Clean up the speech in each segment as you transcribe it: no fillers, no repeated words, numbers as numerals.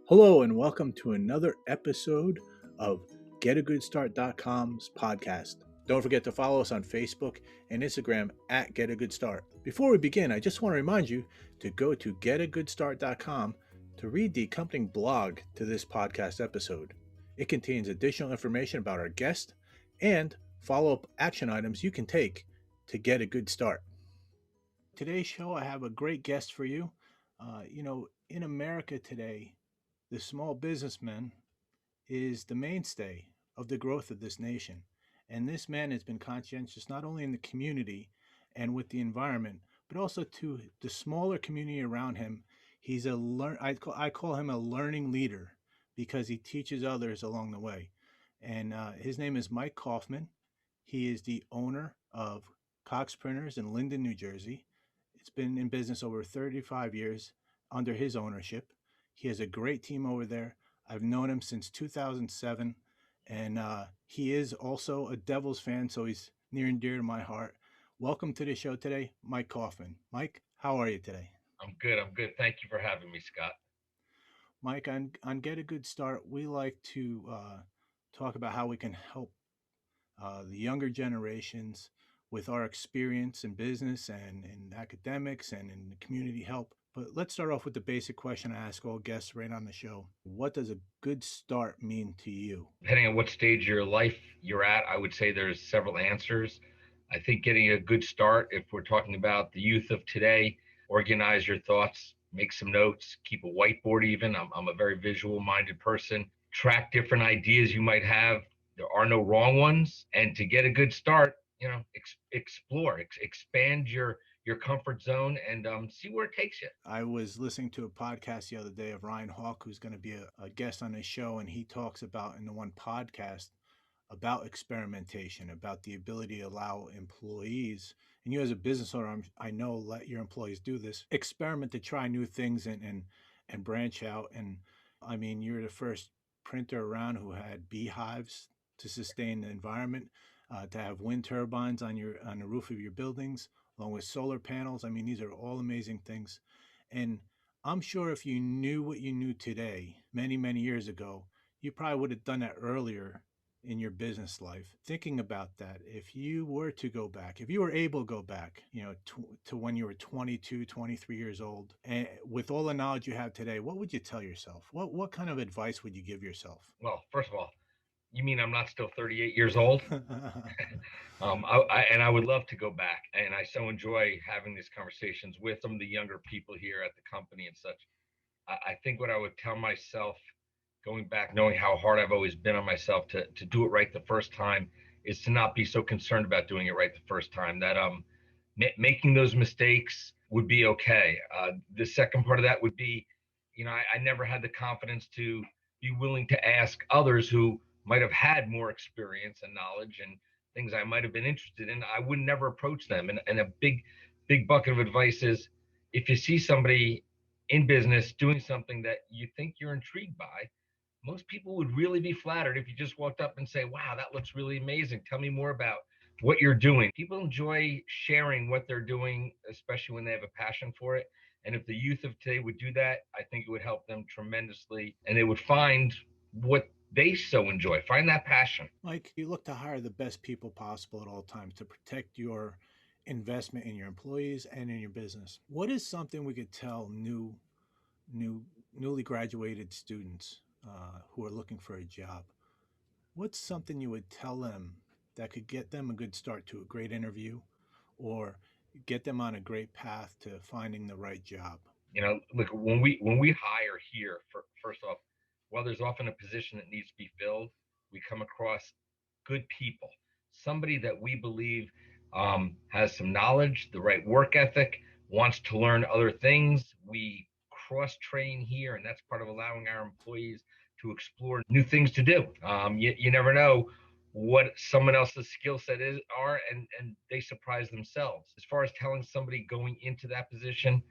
Hello, and welcome to another episode of GetAGoodStart.com's podcast. Don't forget to follow us on Facebook and Instagram at GetAGoodStart. Before we begin, I just want to remind you to go to GetAGoodStart.com to read the accompanying blog to this podcast episode. It contains additional information about our guest and follow-up action items you can take to get a good start. Today's show, I have a great guest for you. In America today, the small businessman is the mainstay of the growth of this nation. And this man has been conscientious not only in the community and with the environment, but also to the smaller community around him. He's I call him a learning leader because he teaches others along the way. And his name is Mike Kaufman. He is the owner of Cox Printers in Linden, New Jersey. It's been in business over 35 years under his ownership. He has a great team over there. I've known him since 2007, and he is also a Devils fan, so he's near and dear to my heart. Welcome to the show today, Mike Kaufman. Mike, how are you today? I'm good. I'm good. Thank you for having me, Scott. Mike, on Get a Good Start, we like to talk about how we can help the younger generations with our experience in business and in academics and in the community help. But let's start off with the basic question I ask all guests right on the show. What does a good start mean to you? Depending on what stage of your life you're at, I would say there's several answers. I think getting a good start, if we're talking about the youth of today, organize your thoughts, make some notes, keep a whiteboard even. I'm a very visual minded person. Track different ideas you might have. There are no wrong ones. And to get a good start, explore, expand your comfort zone and see where it takes you. I was listening to a podcast the other day of Ryan Hawk, who's going to be a guest on his show, and he talks about in the one podcast about experimentation, about the ability to allow employees, and you as a business owner, I know let your employees do this, experiment to try new things and branch out. And I mean, you're the first printer around who had beehives to sustain the environment, to have wind turbines on the roof of your buildings, along with solar panels. I mean, these are all amazing things. And I'm sure if you knew what you knew today, many, many years ago, you probably would have done that earlier in your business life. Thinking about that, if you were to go back, if you were able to go back, to when you were 22, 23 years old, and with all the knowledge you have today, what would you tell yourself? What kind of advice would you give yourself? Well, first of all, you mean I'm not still 38 years old? And I would love to go back, and I so enjoy having these conversations with some of the younger people here at the company and such. I think what I would tell myself, going back, knowing how hard I've always been on myself to do it right the first time, is to not be so concerned about doing it right the first time. That making those mistakes would be okay. The second part of that would be, I never had the confidence to be willing to ask others who might have had more experience and knowledge and things I might have been interested in. I would never approach them. And a big bucket of advice is, if you see somebody in business doing something that you think you're intrigued by, most people would really be flattered if you just walked up and say, wow, that looks really amazing. Tell me more about what you're doing. People enjoy sharing what they're doing, especially when they have a passion for it. And if the youth of today would do that, I think it would help them tremendously, and they would find what they so enjoy, find that passion. Mike, you look to hire the best people possible at all times to protect your investment in your employees and in your business. What is something we could tell newly graduated students who are looking for a job? What's something you would tell them that could get them a good start to a great interview or get them on a great path to finding the right job? Look, when we hire here, first off, while there's often a position that needs to be filled, we come across good people, somebody that we believe has some knowledge, the right work ethic, wants to learn other things. We cross train here, and that's part of allowing our employees to explore new things to do. You never know what someone else's skill set and they surprise themselves. As far as telling somebody going into that position,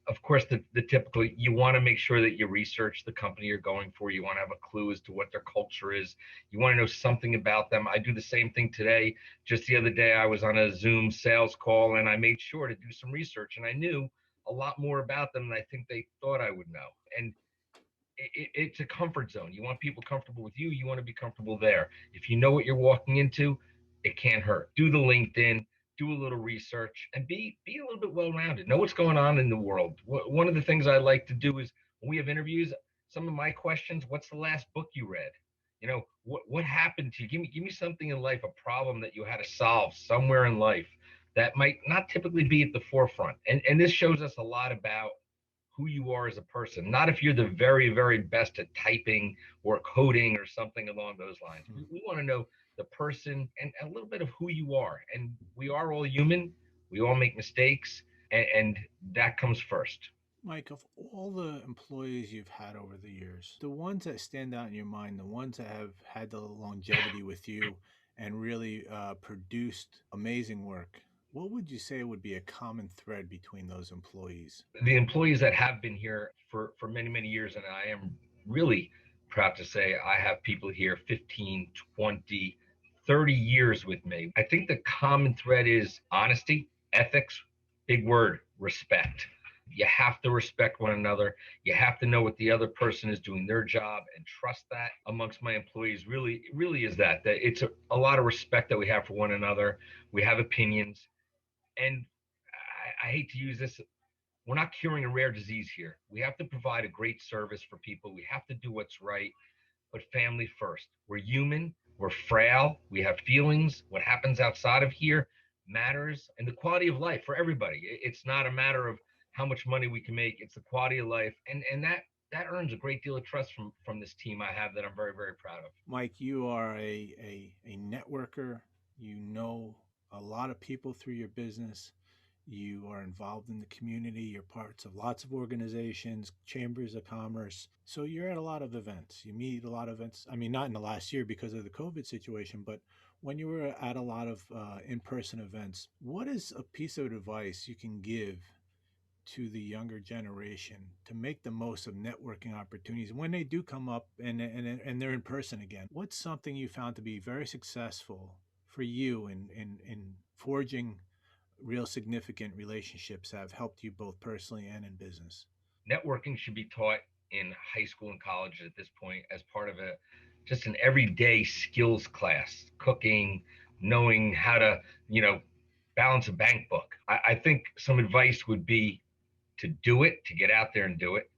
of course, the typical, you want to make sure that you research the company you're going for. You want to have a clue as to what their culture is. You want to know something about them. I do the same thing today. Just the other day, I was on a Zoom sales call, and I made sure to do some research, and I knew a lot more about them than I think they thought I would know. And it's a comfort zone. You want people comfortable with you. You want to be comfortable there. If you know what you're walking into, it can't hurt. Do the LinkedIn, do a little research, and be a little bit well rounded. Know what's going on in the world. One of the things I like to do is when we have interviews, some of my questions: what's the last book you read? What happened to you? Give me something in life, a problem that you had to solve somewhere in life that might not typically be at the forefront. And this shows us a lot about who you are as a person, not if you're the very, very best at typing or coding or something along those lines. We want to know the person and a little bit of who you are. And we are all human, we all make mistakes, and that comes first. Mike, of all the employees you've had over the years, the ones that stand out in your mind, the ones that have had the longevity with you and really produced amazing work, what would you say would be a common thread between those employees? The employees that have been here for many, many years, and I am really proud to say I have people here 15, 20, 30 years with me. I think the common thread is honesty, ethics, big word, respect. You have to respect one another. You have to know what the other person is doing their job and trust that. Amongst my employees really is that it's a lot of respect that we have for one another. We have opinions, and I hate to use this, we're not curing a rare disease here. We have to provide a great service for people. We have to do what's right, but family first. We're human, we're frail, we have feelings. What happens outside of here matters, and the quality of life for everybody. It's not a matter of how much money we can make, it's the quality of life. And that earns a great deal of trust from this team I have that I'm very, very proud of. Mike, you are a networker. You know a lot of people through your business. You are involved in the community. You're parts of lots of organizations, chambers of commerce. So you're at a lot of events. You meet a lot of events. I mean, not in the last year because of the COVID situation, but when you were at a lot of in person events, what is a piece of advice you can give to the younger generation to make the most of networking opportunities when they do come up and they're in person again? What's something you found to be very successful for you in forging real significant relationships that have helped you both personally and in business? Networking should be taught in high school and college at this point as part of a just an everyday skills class, cooking, knowing how to, balance a bank book. I think some advice would be to do it, to get out there and do it,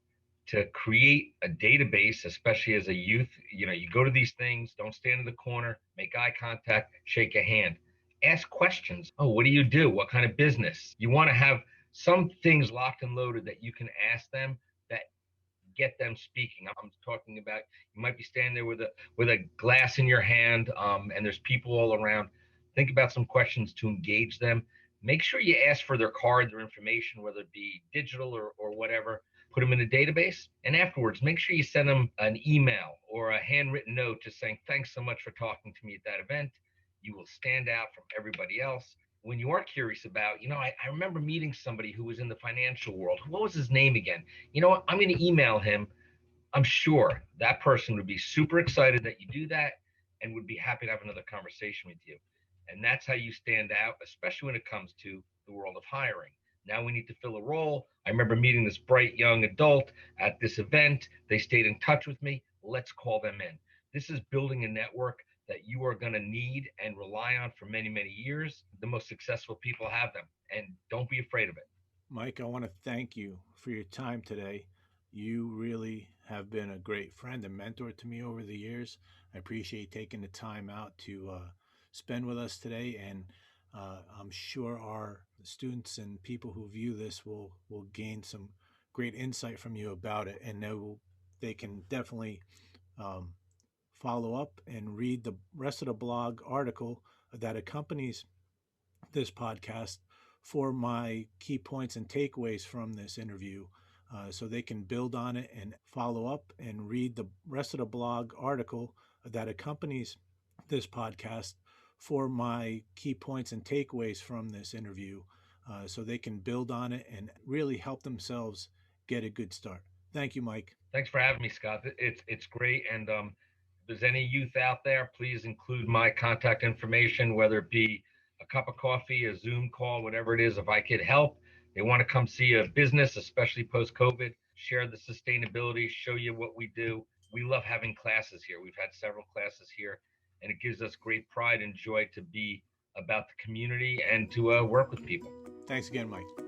to create a database, especially as a youth. You go to these things, don't stand in the corner, make eye contact, shake a hand, ask questions. Oh, what do you do? What kind of business? You want to have some things locked and loaded that you can ask them that get them speaking. I'm talking about you might be standing there with a glass in your hand, and there's people all around. Think about some questions to engage them. Make sure you ask for their card, their information, whether it be digital or whatever. Put them in a database, and afterwards, make sure you send them an email or a handwritten note just saying, "Thanks so much for talking to me at that event. You will stand out from everybody else." When you are curious about, I remember meeting somebody who was in the financial world. What was his name again? You know what? I'm going to email him. I'm sure that person would be super excited that you do that and would be happy to have another conversation with you. And that's how you stand out, especially when it comes to the world of hiring. Now we need to fill a role. I remember meeting this bright young adult at this event. They stayed in touch with me. Let's call them in. This is building a network that you are going to need and rely on for many, many years. The most successful people have them, and don't be afraid of it. Mike, I want to thank you for your time today. You really have been a great friend and mentor to me over the years. I appreciate taking the time out to spend with us today, and I'm sure our students and people who view this will gain some great insight from you about it, and they can definitely um, follow up and read the rest of the blog article that accompanies this podcast for my key points and takeaways from this interview. So they can build on it and follow up and read the rest of the blog article that accompanies this podcast for my key points and takeaways from this interview. So they can build on it and really help themselves get a good start. Thank you, Mike. Thanks for having me, Scott. It's great. And if there's any youth out there, please include my contact information, whether it be a cup of coffee, a Zoom call, whatever it is. If I could help, they want to come see a business, especially post COVID. share the sustainability, show you what we do. We love having classes here. We've had several classes here, and it gives us great pride and joy to be about the community and to work with people. Thanks again, Mike.